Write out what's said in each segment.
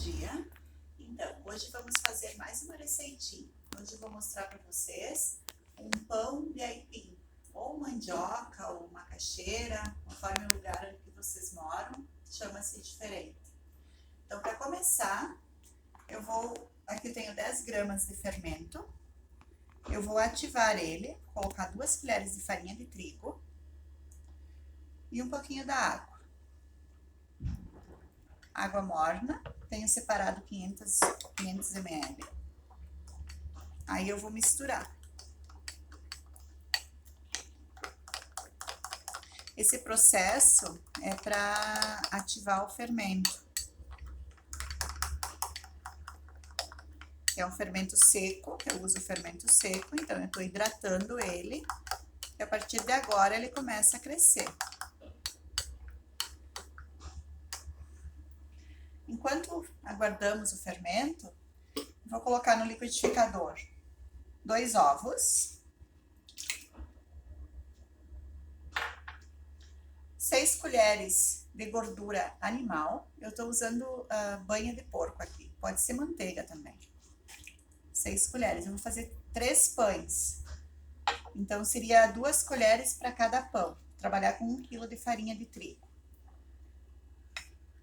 dia. Então, hoje vamos fazer mais uma receitinha. Hoje eu vou mostrar para vocês um pão de aipim, ou mandioca, ou macaxeira, conforme o lugar onde vocês moram, chama-se diferente. Então, para começar, aqui eu tenho 10 gramas de fermento. Eu vou ativar ele, colocar 2 colheres de farinha de trigo e um pouquinho da água. Água morna, tenho separado 500 ml. Aí eu vou misturar. Esse processo é para ativar o fermento. É um fermento seco, eu uso fermento seco, então eu estou hidratando ele. E a partir de agora ele começa a crescer. Enquanto aguardamos o fermento, vou colocar no liquidificador 2 ovos, 6 colheres de gordura animal. Eu estou usando banha de porco aqui, pode ser manteiga também. 6 colheres, eu vou fazer 3 pães, então seria 2 colheres para cada pão. Trabalhar com 1 kg de farinha de trigo.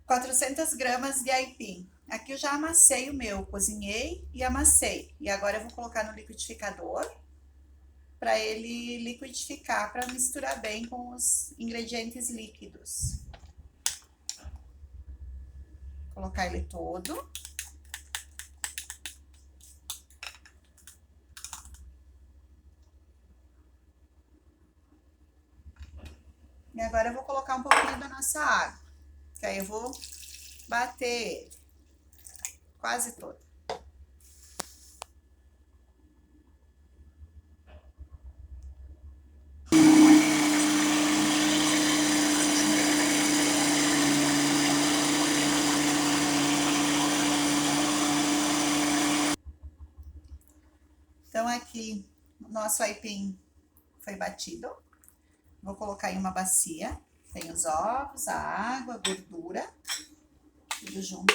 400 gramas de aipim. Aqui eu já amassei o meu, cozinhei e amassei. E agora eu vou colocar no liquidificador para ele liquidificar, para misturar bem com os ingredientes líquidos. Vou colocar ele todo. E agora eu vou colocar um pouquinho da nossa água. Que aí eu vou bater ele quase todo. Então aqui o nosso aipim foi batido. Vou colocar em uma bacia. Tem os ovos, a água, a gordura, tudo junto.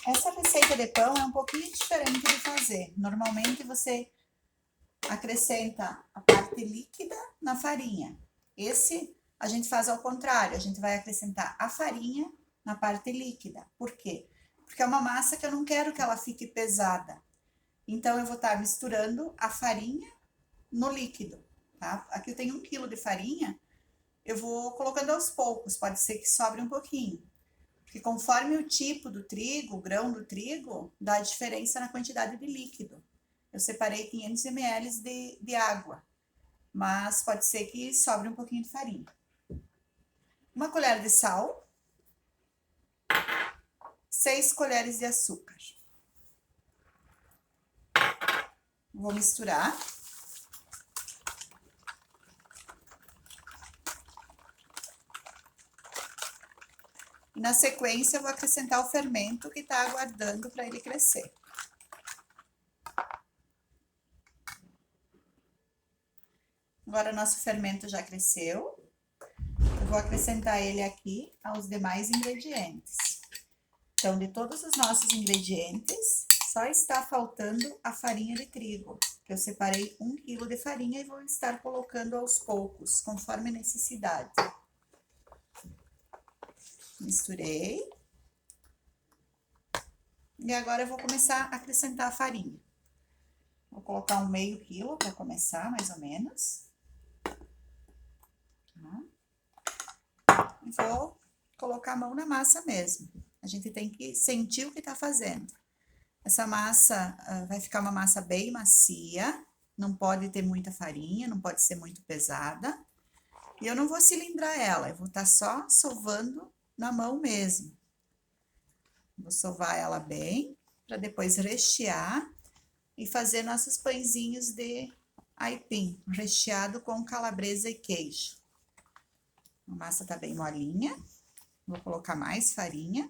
Essa receita de pão é um pouquinho diferente de fazer. Normalmente você acrescenta a parte líquida na farinha. Esse a gente faz ao contrário, a gente vai acrescentar a farinha na parte líquida. Por quê? Porque é uma massa que eu não quero que ela fique pesada. Então eu vou estar misturando a farinha no líquido. Tá? Aqui eu tenho 1 kg de farinha, eu vou colocando aos poucos, pode ser que sobre um pouquinho. Porque conforme o tipo do trigo, o grão do trigo, dá diferença na quantidade de líquido. Eu separei 500 ml de água, mas pode ser que sobre um pouquinho de farinha. 1 colher de sal, 6 colheres de açúcar. Vou misturar. E na sequência eu vou acrescentar o fermento que está aguardando para ele crescer. Agora nosso fermento já cresceu. Eu vou acrescentar ele aqui aos demais ingredientes. Então, de todos os nossos ingredientes, só está faltando a farinha de trigo. Eu separei 1 kg de farinha e vou estar colocando aos poucos, conforme a necessidade. Misturei. E agora eu vou começar a acrescentar a farinha. Vou colocar um meio quilo para começar, mais ou menos. E vou colocar a mão na massa mesmo. A gente tem que sentir o que tá fazendo. Essa massa vai ficar uma massa bem macia, não pode ter muita farinha, não pode ser muito pesada. E eu não vou cilindrar ela, eu vou estar só sovando na mão mesmo. Vou sovar ela bem, para depois rechear e fazer nossos pãezinhos de aipim, recheado com calabresa e queijo. A massa tá bem molinha, vou colocar mais farinha.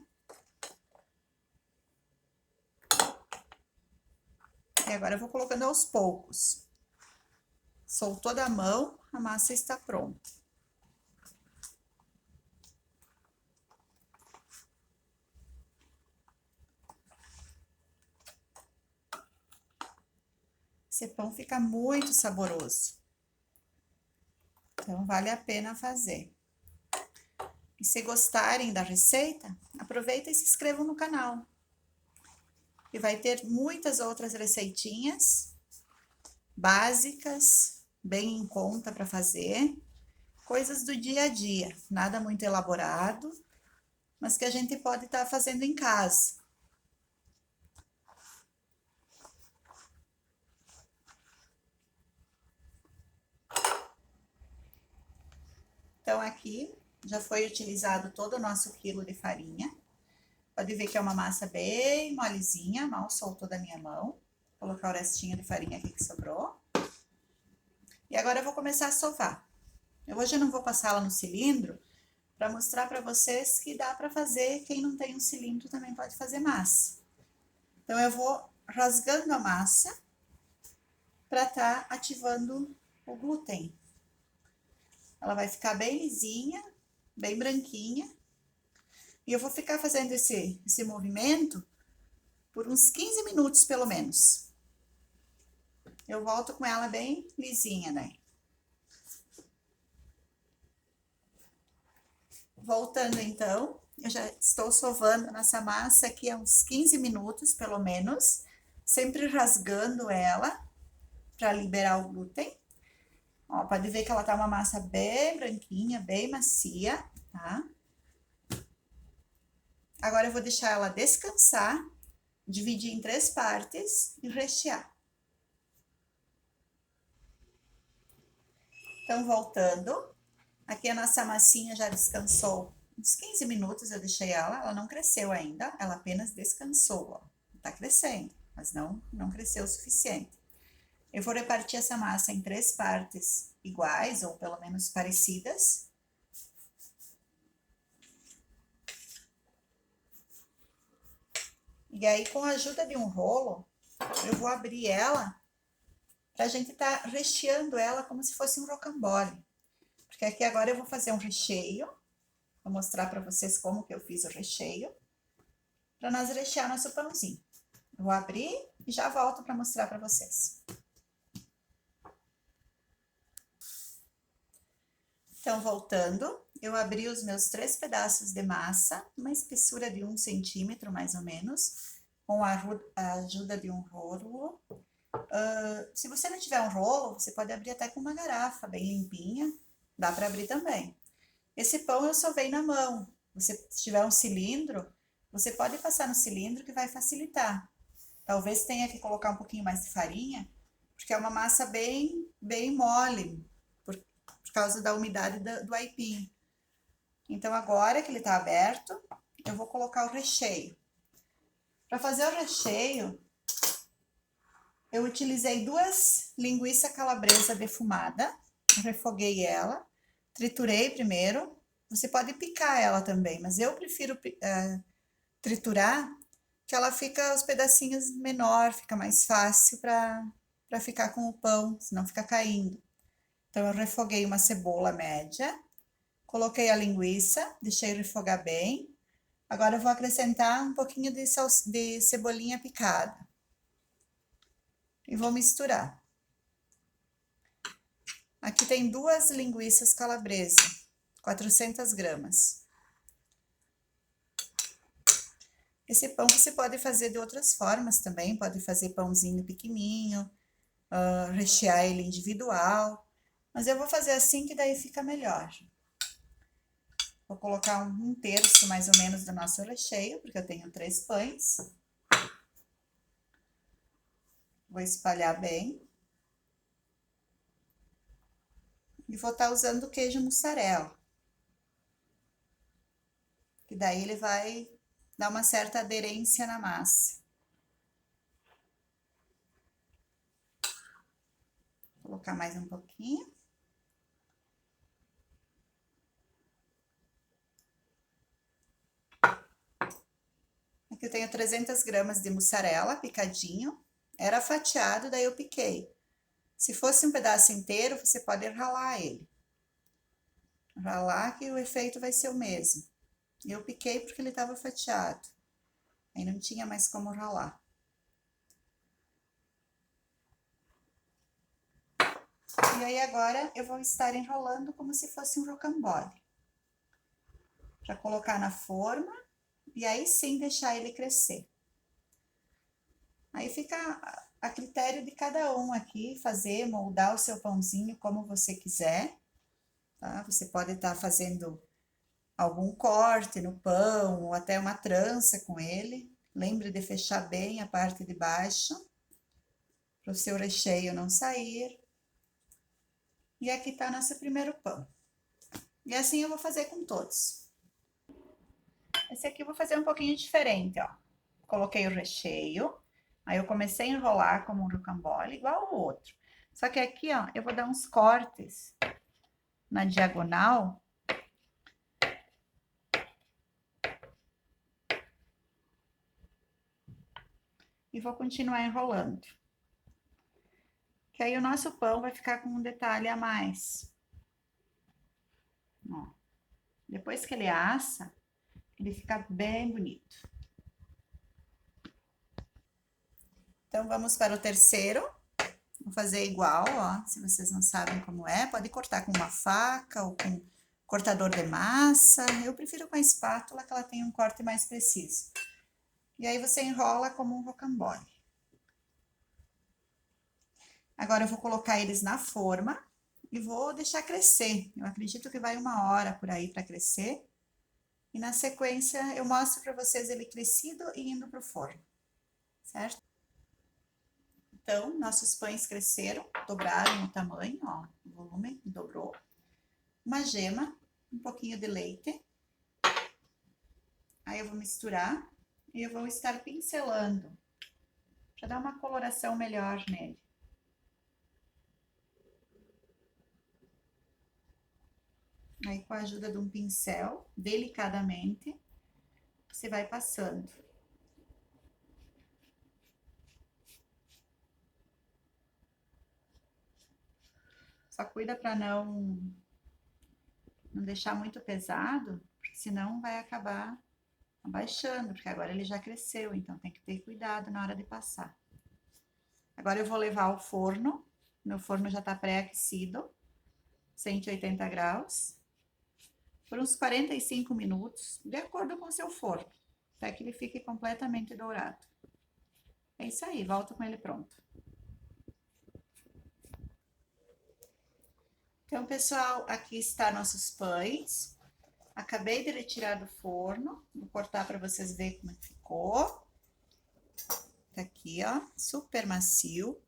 E agora eu vou colocando aos poucos. Soltou da mão, a massa está pronta. Esse pão fica muito saboroso. Então, vale a pena fazer. E se gostarem da receita, aproveita e se inscrevam no canal. E vai ter muitas outras receitinhas básicas, bem em conta para fazer. Coisas do dia a dia, nada muito elaborado, mas que a gente pode estar fazendo em casa. Então, aqui já foi utilizado todo o nosso quilo de farinha. Pode ver que é uma massa bem molezinha, mal soltou da minha mão. Vou colocar o restinho de farinha aqui que sobrou. E agora eu vou começar a sovar. Eu hoje não vou passá-la no cilindro para mostrar para vocês que dá para fazer, quem não tem um cilindro também pode fazer massa. Então, eu vou rasgando a massa para estar ativando o glúten. Ela vai ficar bem lisinha, bem branquinha. E eu vou ficar fazendo esse movimento por uns 15 minutos, pelo menos. Eu volto com ela bem lisinha, né? Voltando, então, eu já estou sovando nessa massa aqui há uns 15 minutos, pelo menos. Sempre rasgando ela para liberar o glúten. Ó, pode ver que ela tá uma massa bem branquinha, bem macia, tá? Agora eu vou deixar ela descansar, dividir em 3 partes e rechear. Então, voltando, aqui a nossa massinha já descansou uns 15 minutos, eu deixei ela não cresceu ainda, ela apenas descansou, ó. Tá crescendo, mas não cresceu o suficiente. Eu vou repartir essa massa em 3 partes iguais, ou pelo menos parecidas. E aí, com a ajuda de um rolo, eu vou abrir ela pra gente tá recheando ela como se fosse um rocambole. Porque aqui agora eu vou fazer um recheio, vou mostrar pra vocês como que eu fiz o recheio, pra nós rechear nosso pãozinho. Eu vou abrir e já volto pra mostrar pra vocês. Então, voltando, eu abri os meus 3 pedaços de massa, uma espessura de 1 centímetro, mais ou menos, com a ajuda de um rolo. Se você não tiver um rolo, você pode abrir até com uma garrafa bem limpinha, dá para abrir também. Esse pão eu sovei na mão. Se tiver um cilindro, você pode passar no cilindro que vai facilitar. Talvez tenha que colocar um pouquinho mais de farinha, porque é uma massa bem mole, por causa da umidade do aipim. Então, agora que ele tá aberto, eu vou colocar o recheio. Para fazer o recheio, eu utilizei 2 linguiça calabresa defumada, refoguei ela, triturei primeiro. Você pode picar ela também, mas eu prefiro triturar, que ela fica os pedacinhos menor, fica mais fácil para ficar com o pão, senão fica caindo. Então, eu refoguei uma cebola média, coloquei a linguiça, deixei refogar bem. Agora eu vou acrescentar um pouquinho de cebolinha picada. E vou misturar. Aqui tem 2 linguiças calabresa, 400 gramas. Esse pão você pode fazer de outras formas também, pode fazer pãozinho pequenininho, rechear ele individual, mas eu vou fazer assim que daí fica melhor. Vou colocar 1/3 mais ou menos do nosso recheio, porque eu tenho 3 pães. Vou espalhar bem. E vou estar usando o queijo mussarela. Que daí ele vai dar uma certa aderência na massa. Vou colocar mais um pouquinho. Aqui eu tenho 300 gramas de mussarela picadinho. Era fatiado, daí eu piquei. Se fosse um pedaço inteiro, você pode ralar ele. Ralar que o efeito vai ser o mesmo. Eu piquei porque ele estava fatiado. Aí não tinha mais como ralar. E aí agora eu vou estar enrolando como se fosse um rocambole. Para colocar na forma e aí sim deixar ele crescer. Aí fica a critério de cada um aqui, fazer, moldar o seu pãozinho como você quiser, tá? Você pode estar fazendo algum corte no pão ou até uma trança com ele. Lembre de fechar bem a parte de baixo, para o seu recheio não sair. E aqui está nosso primeiro pão. E assim eu vou fazer com todos. Esse aqui eu vou fazer um pouquinho diferente, ó. Coloquei o recheio, aí eu comecei a enrolar como um rocambole, igual o outro. Só que aqui, ó, eu vou dar uns cortes na diagonal. E vou continuar enrolando. Que aí o nosso pão vai ficar com um detalhe a mais. Ó. Depois que ele assa, ele fica bem bonito. Então, vamos para o terceiro. Vou fazer igual, ó. Se vocês não sabem como é, pode cortar com uma faca ou com cortador de massa. Eu prefiro com a espátula, que ela tem um corte mais preciso. E aí você enrola como um rocambole. Agora eu vou colocar eles na forma e vou deixar crescer. Eu acredito que vai 1 hora por aí para crescer. E na sequência eu mostro para vocês ele crescido e indo para o forno, certo? Então, nossos pães cresceram, dobraram o tamanho, ó, o volume dobrou. Uma gema, um pouquinho de leite. Aí eu vou misturar e eu vou estar pincelando para dar uma coloração melhor nele. Aí, com a ajuda de um pincel, delicadamente, você vai passando. Só cuida para não deixar muito pesado, porque senão vai acabar abaixando, porque agora ele já cresceu, então tem que ter cuidado na hora de passar. Agora eu vou levar ao forno, meu forno já está pré-aquecido, 180 graus, por uns 45 minutos, de acordo com o seu forno, até que ele fique completamente dourado. É isso aí, volto com ele pronto. Então, pessoal, aqui está nossos pães. Acabei de retirar do forno, vou cortar para vocês verem como ficou. Tá aqui, ó, super macio.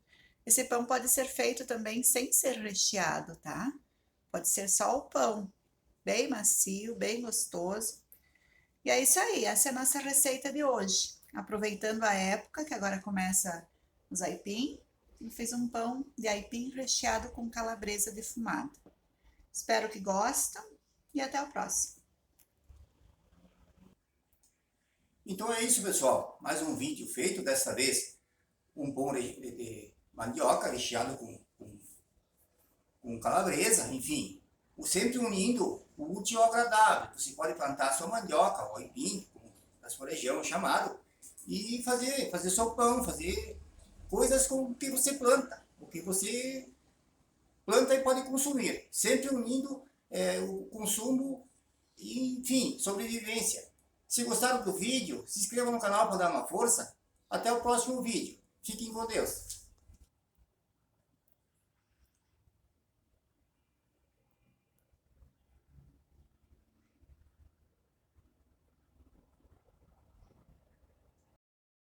Esse pão pode ser feito também sem ser recheado, tá? Pode ser só o pão, bem macio, bem gostoso. E é isso aí, essa é a nossa receita de hoje. Aproveitando a época, que agora começa os aipim, eu fiz um pão de aipim recheado com calabresa defumada. Espero que gostem e até o próximo. Então é isso, pessoal. Mais um vídeo feito, dessa vez um pão de mandioca recheado com calabresa, enfim. Sempre unindo o útil ao agradável. Você pode plantar sua mandioca, ou aipim, como a sua região é chamado, e fazer seu pão, fazer coisas com o que você planta, o que você planta e pode consumir. Sempre unindo o consumo e, enfim, sobrevivência. Se gostaram do vídeo, se inscrevam no canal para dar uma força. Até o próximo vídeo. Fiquem com Deus.